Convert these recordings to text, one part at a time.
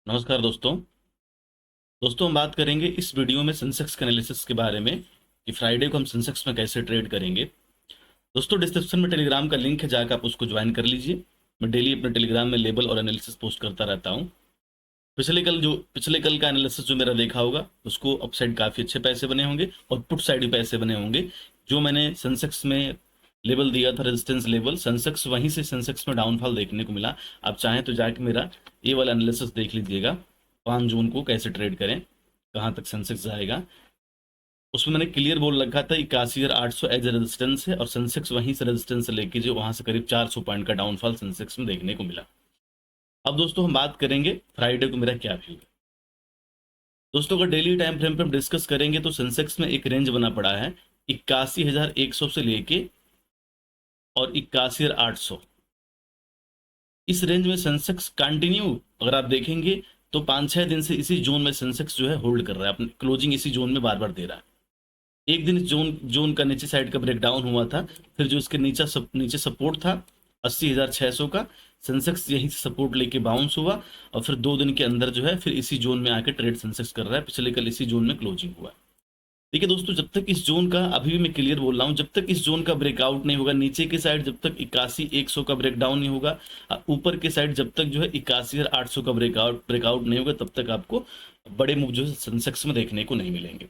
नमस्कार दोस्तों हम बात करेंगे इस वीडियो में सेंसेक्स के एनालिसिस के बारे में कि फ्राइडे को हम सेंसेक्स में कैसे ट्रेड करेंगे। दोस्तों डिस्क्रिप्शन में टेलीग्राम का लिंक है, जाकर आप उसको ज्वाइन कर लीजिए। मैं डेली अपने टेलीग्राम में लेबल और एनालिसिस पोस्ट करता रहता हूँ। पिछले कल का एनालिसिस जो मेरा देखा होगा उसको अप साइड काफ़ी अच्छे पैसे बने होंगे और पुट साइड भी पैसे बने होंगे। जो मैंने सेंसेक्स में लेवल दिया था, रेजिस्टेंस लेवल, सेंसेक्स वहीं से सेंसेक्स में डाउनफॉल देखने को मिला। आप चाहें तो जाके मेरा ये वाला एनालिसिस देख लीजिएगा, 5 जून को कैसे ट्रेड करें, कहाँ तक सेंसेक्स जाएगा। उसमें मैंने क्लियर बोल रखा था 81,800 एज रेजिस्टेंस है और सेंसेक्स वहीं से रेजिस्टेंस लेके जो वहां से करीब 400 पॉइंट का डाउनफॉल सेंसेक्स में देखने को मिला। अब दोस्तों हम बात करेंगे फ्राइडे को मेरा क्या व्यू है। दोस्तों अगर डेली टाइम फ्रेम पे हम डिस्कस करेंगे तो सेंसेक्स में एक रेंज बना पड़ा है 81,100 से लेके और 81,800। इस रेंज में सेंसेक्स कंटिन्यू अगर आप देखेंगे तो 5-6 दिन से इसी जोन में सेंसेक्स जो है होल्ड कर रहा है, अपनी क्लोजिंग इसी जोन में बार बार दे रहा है। एक दिन इस जोन जोन का नीचे साइड का ब्रेकडाउन हुआ था, फिर जो इसके नीचे सपोर्ट था 80,600 का, सेंसेक्स यहीं से सपोर्ट लेके बाउंस हुआ और फिर 2 दिन के अंदर जो है फिर इसी जोन में आके ट्रेड सेंसेक्स कर रहा है। पिछले कल इसी जोन में क्लोजिंग हुआ। देखिए दोस्तों, जब तक इस जोन का, अभी भी मैं क्लियर बोल रहा हूँ, जब तक इस जोन का ब्रेकआउट नहीं होगा नीचे की साइड, जब तक 81,100 का ब्रेकडाउन नहीं होगा, ऊपर की साइड जब तक जो है 81,800 का ब्रेकआउट नहीं होगा, तब तक आपको बड़े मूव जो है सेंसेक्स में देखने को नहीं मिलेंगे।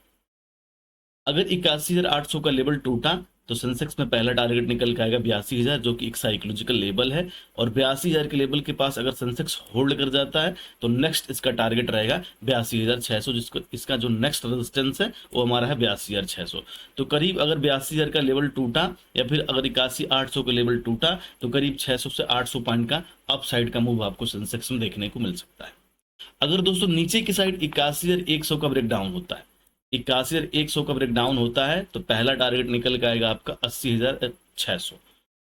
अगर 81,800 का लेवल टूटा तो सेंसेक्स में पहला टारगेट निकल के आएगा 82,000, जो कि एक साइकोलॉजिकल लेवल है। और 82,000 के लेवल के पास अगर सेंसेक्स होल्ड कर जाता है तो नेक्स्ट इसका टारगेट रहेगा 82,600, जिसको इसका जो नेक्स्ट रेजिस्टेंस है वो हमारा है 82,600। तो करीब अगर 82,000 का लेवल टूटा या फिर अगर 81,800 का लेवल टूटा तो करीब 600 से 800 पॉइंट का अप साइड का मूव आपको सेंसेक्स में देखने को मिल सकता है। अगर दोस्तों नीचे की साइड 81,100 का ब्रेकडाउन होता है, 81,100 का ब्रेकडाउन होता है तो पहला टारगेट निकल के आएगा आपका 80,600।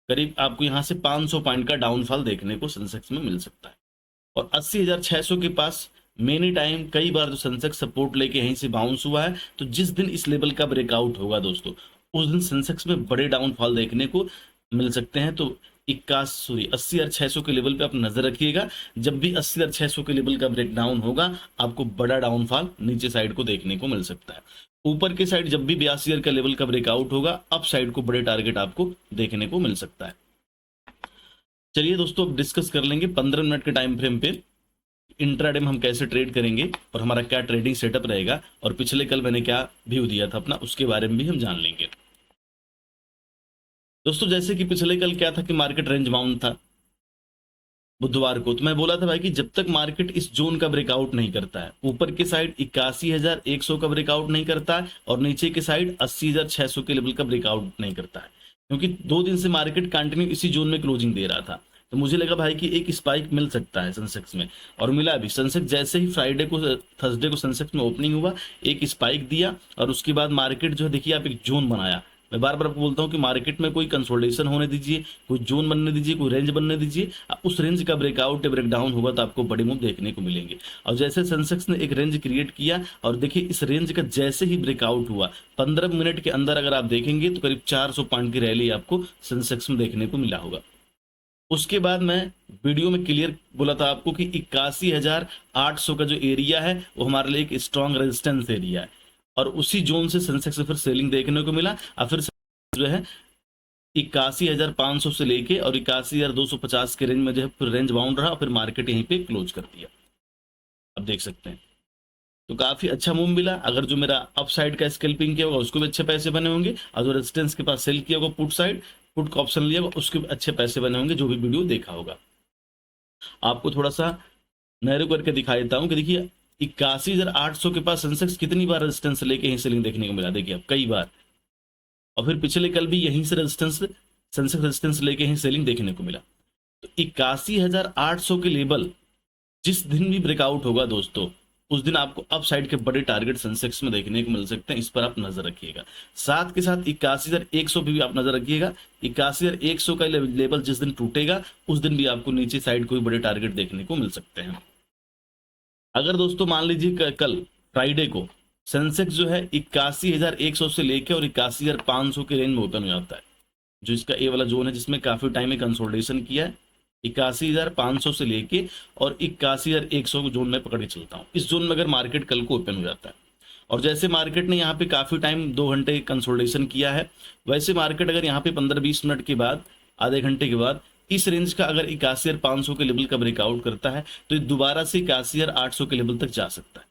करीब आपको यहाँ से 500 पॉइंट का डाउनफॉल देखने को सेंसेक्स में मिल सकता है। और 80,600 के पास मेनी टाइम कई बार जो सेंसेक्स सपोर्ट लेके यहीं से बाउंस हुआ है, तो जिस दिन इस लेवल का ब्रेकआउट होगा दोस्तों, उस दिन सेंसेक्स में बड़े डाउनफॉल देखने को मिल सकते हैं। तो 80,600 के लेवल पे आप नजर रखिएगा। जब भी 80,600 के लेवल का ब्रेकडाउन होगा आपको बड़ा डाउनफॉल नीचे साइड को देखने को मिल सकता है। ऊपर के साइड जब भी 82,000 का लेवल का ब्रेकआउट होगा, अप साइड को बड़े टारगेट आपको देखने को मिल सकता है। चलिए दोस्तों अब डिस्कस कर लेंगे 15 मिनट के टाइम फ्रेम पे इंट्राडे में हम कैसे ट्रेड करेंगे और हमारा क्या ट्रेडिंग सेटअप रहेगा, और पिछले कल मैंने क्या व्यू दिया था अपना, उसके बारे में भी हम जान लेंगे। दोस्तों जैसे कि पिछले कल क्या था कि मार्केट रेंज बाउंड था बुधवार को, तो मैं बोला था भाई कि जब तक मार्केट इस जोन का ब्रेकआउट नहीं करता है, ऊपर की साइड 81,100 का ब्रेकआउट नहीं करता है और नीचे की साइड 80,600 के लेवल का ब्रेकआउट नहीं करता है, क्योंकि 2 दिन से मार्केट कंटिन्यू इसी जोन में क्लोजिंग दे रहा था, तो मुझे लगा भाई कि एक स्पाइक मिल सकता है सेंसेक्स में, और मिला भी। सेंसेक्स जैसे ही फ्राइडे को, थर्सडे को सेंसेक्स में ओपनिंग हुआ, एक स्पाइक दिया और उसके बाद मार्केट जो है देखिए आप एक जोन बनाया। मैं बार बार आपको बोलता हूँ कि मार्केट में कोई कंसोलिडेशन होने दीजिए, कोई जोन बनने दीजिए, कोई रेंज बनने दीजिए, उस रेंज का ब्रेकआउट या ब्रेकडाउन होगा तो आपको बड़े मूव देखने को मिलेंगे। और जैसे सेंसेक्स ने एक रेंज क्रिएट किया और देखिए इस रेंज का जैसे ही ब्रेकआउट हुआ 15 मिनट के अंदर अगर आप देखेंगे तो करीब 400 पॉइंट की रैली आपको सेंसेक्स में देखने को मिला होगा। उसके बाद मैं वीडियो में क्लियर बोला था आपको कि 81,800 का जो एरिया है वो हमारे लिए एक स्ट्रॉन्ग रेजिस्टेंस एरिया है, और उसी जोन से सेंसेक्स में फिर सेलिंग देखने को मिला और फिर जो है 81,500 से लेके और 81,250 के रेंज में जो है फिर रेंज बाउंड रहा और फिर मार्केट यहीं पे क्लोज कर दिया। अब देख सकते हैं तो काफी अच्छा मूव मिला। अगर जो मेरा अप साइड का स्कैल्पिंग किया होगा उसको भी अच्छे पैसे बने होंगे, और जो रेजिस्टेंस के पास सेल किया होगा पुट साइड, पुट का ऑप्शन लिया होगा, उसके भी अच्छे पैसे बने होंगे, जो भी वीडियो देखा होगा। आपको थोड़ा सा नैरो करके दिखा देता हूँ कि देखिए 81,800 के पास सेंसेक्स कितनी बार रेजिस्टेंस लेके यहीं सेलिंग देखने को मिला, देखिए अब कई बार। और फिर पिछले कल भी यहीं से सेंसेक्स रेजिस्टेंस लेके यहीं सेलिंग देखने को मिला। तो 81,800 के लेवल जिस दिन भी ब्रेकआउट होगा दोस्तों, उस दिन आपको अप साइड के बड़े टारगेट सेंसेक्स में देखने को मिल सकते हैं, इस पर आप नजर रखिएगा। साथ के साथ 81,100 पे भी आप नजर रखिएगा। 81,100 का लेवल जिस दिन टूटेगा उस दिन भी आपको नीचे साइड कोई बड़े टारगेट देखने को मिल सकते हैं। अगर दोस्तों मान लीजिए कल फ्राइडे को सेंसेक्स जो है 81,100 से लेकर और 81,500 के रेंज में ओपन हो जाता है, जो इसका ए वाला जोन है जिसमें काफी टाइम में कंसोलिडेशन किया है, 81,500 से लेके और 81,100 जोन में पकड़ के चलता हूँ। इस जोन में अगर मार्केट कल को ओपन हो जाता है और जैसे मार्केट ने यहाँ पे काफी टाइम 2 घंटे कंसोलिडेशन किया है, वैसे मार्केट अगर यहाँ पे 15-20 मिनट के बाद, आधे घंटे के बाद इस रेंज का अगर 81,500 के लेवल का ब्रेकआउट करता है तो ये दोबारा से 81,800 के लेवल तक जा सकता है।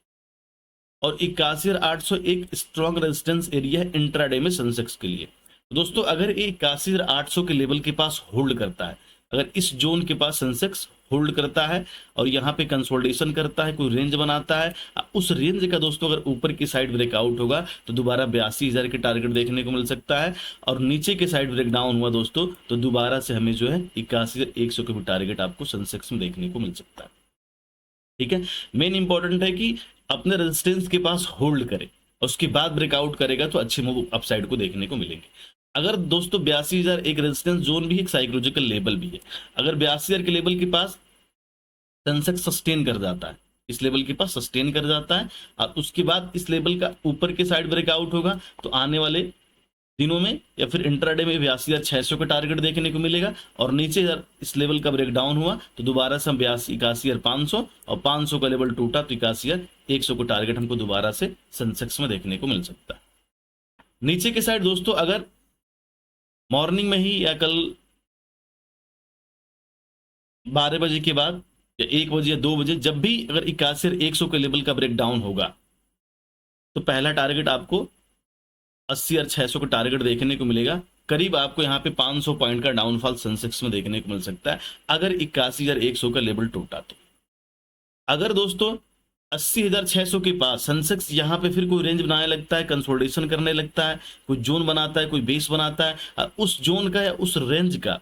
और 81,800 एक स्ट्रॉन्ग रेजिस्टेंस एरिया है इंट्राडे में सेंसेक्स के लिए। दोस्तों अगर ये 81,800 के लेवल के पास होल्ड करता है, अगर इस जोन के पास सेंसेक्स होल्ड करता है और यहाँ पे कंसोलिडेशन करता है, कोई रेंज बनाता है, उस रेंज का दोस्तों अगर ऊपर की साइड ब्रेकआउट होगा तो दोबारा 82,000 के टारगेट देखने को मिल सकता है। और नीचे के साइड ब्रेक डाउन हुआ दोस्तों तो दोबारा से हमें जो है 81,100 के भी टारगेट आपको सेंसेक्स में देखने को मिल सकता है। ठीक है, मेन इंपॉर्टेंट है कि अपने रेजिस्टेंस के पास होल्ड करे और उसके बाद ब्रेकआउट करेगा तो अच्छे मूव अपसाइड को देखने को मिलेंगे। अगर दोस्तों 82,000 एक रेजिस्टेंस जोन भी, एक साइकोलॉजिकल लेवल भी है, अगर 82,000 के लेवल के पास सेंसेक्स सस्टेन कर जाता है, इस लेवल के पास सस्टेन कर जाता है और उसके बाद इस लेवल का ऊपर के साइड ब्रेकआउट होगा तो आने वाले दिनों में या फिर इंट्राडे में 82,600 का टारगेट देखने को मिलेगा। और नीचे अगर इस लेवल का ब्रेकडाउन हुआ तो दोबारा से हम 81,500 और 500 का लेवल टूटा तो 81,100 को टारगेट हमको दोबारा से सेंसेक्स में देखने को मिल सकता है। नीचे के साइड दोस्तों अगर मॉर्निंग में ही या कल 12 बजे के बाद या 1 बजे या 2 बजे जब भी अगर 81,100 के लेवल का ब्रेकडाउन होगा तो पहला टारगेट आपको 80,600 का टारगेट देखने को मिलेगा। करीब आपको यहाँ पे 500 पॉइंट का डाउनफॉल सेंसेक्स में देखने को मिल सकता है अगर 81,100 का लेवल टूटा तो। अगर दोस्तों 80,600 के पास सेंसेक्स यहाँ पे फिर कोई रेंज बनाने लगता है, कंसोलिडेशन करने लगता है, कोई जोन बनाता है, कोई बेस बनाता है, उस जोन का या उस रेंज का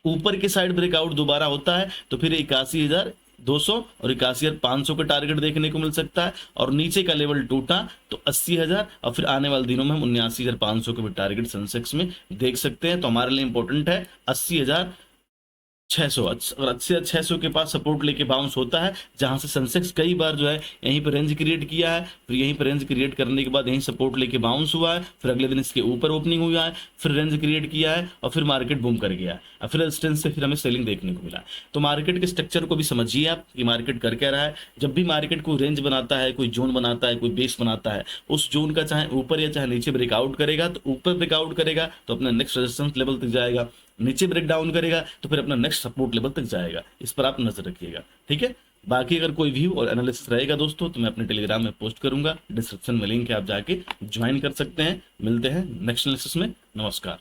ऊपर के साइड ब्रेकआउट दोबारा होता है तो फिर 81,200 और 81,500 का टारगेट देखने को मिल सकता है। और नीचे का लेवल टूटा तो 80,000 और फिर आने वाले दिनों में हम 79,500 के भी टारगेट सेंसेक्स में देख सकते हैं। तो हमारे लिए इंपॉर्टेंट है 80,600। अगर 80,600 के पास सपोर्ट लेके बाउंस होता है, जहां से सेंसेक्स कई बार जो है यहीं पर रेंज क्रिएट किया है, फिर यहीं पर रेंज क्रिएट करने के बाद यहीं सपोर्ट लेके बाउंस हुआ है, फिर अगले दिन इसके ऊपर ओपनिंग हुआ है, फिर रेंज क्रिएट किया है और फिर मार्केट बूम कर गया है और फिर रेजिस्टेंस से फिर हमें सेलिंग देखने को मिला। तो मार्केट के स्ट्रक्चर को भी समझिए आप कि मार्केट कर क्या रहा है। जब भी मार्केट कोई रेंज बनाता है, कोई जोन बनाता है, कोई बेस बनाता है, उस जोन का चाहे ऊपर या चाहे नीचे ब्रेकआउट करेगा तो ऊपर ब्रेकआउट करेगा तो अपना नेक्स्ट रेजिस्टेंस लेवल तक जाएगा, नीचे ब्रेक डाउन करेगा तो फिर अपना नेक्स्ट सपोर्ट लेवल तक जाएगा। इस पर आप नजर रखिएगा। ठीक है, बाकी अगर कोई व्यू और एनालिसिस रहेगा दोस्तों तो मैं अपने टेलीग्राम में पोस्ट करूंगा, डिस्क्रिप्शन में लिंक है, आप जाके ज्वाइन कर सकते हैं। मिलते हैं नेक्स्ट एनालिसिस में। नमस्कार।